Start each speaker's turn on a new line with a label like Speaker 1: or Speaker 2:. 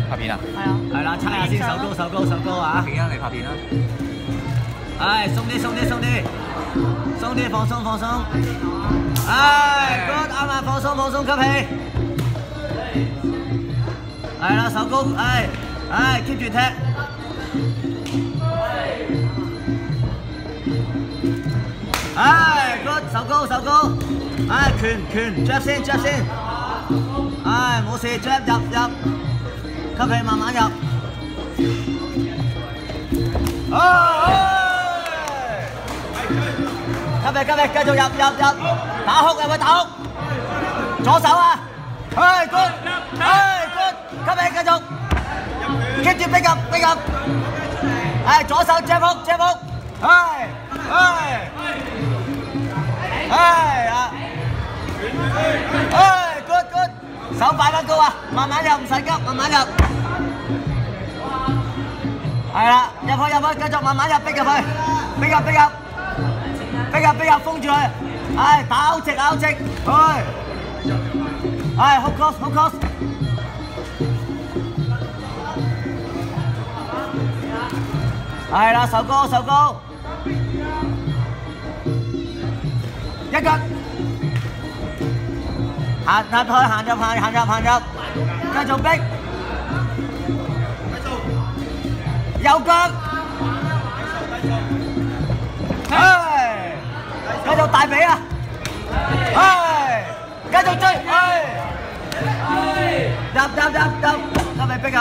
Speaker 1: 拍片啊？
Speaker 2: 係啊。
Speaker 3: 係啦，猜下先，手高手高手高啊！
Speaker 1: 片啊，你拍片啦。
Speaker 3: 唉，鬆啲鬆啲鬆啲，鬆啲放鬆放鬆。唉 ，good 啱啊，放鬆放鬆吸氣。係啦，手高，唉 keep 住踢。唉 ，good 手高手高，唉拳 jab 先 jab 先。唉，冇事 jab 入，吸氣慢慢入。吸氣，繼續入，打哭入去打哭，左手啊，good，吸氣繼續 ，keep 住逼入，左手 jab hook，good，手擺翻高啊，慢慢入，唔使急，慢慢入，係啦，入去，繼續慢慢入，逼入去，逼入，封住佢，打直，去，hook cross，係啦，手高，一腳，行入，繼續逼，右腳。繼續大髀啊！繼續追，入，急你逼入。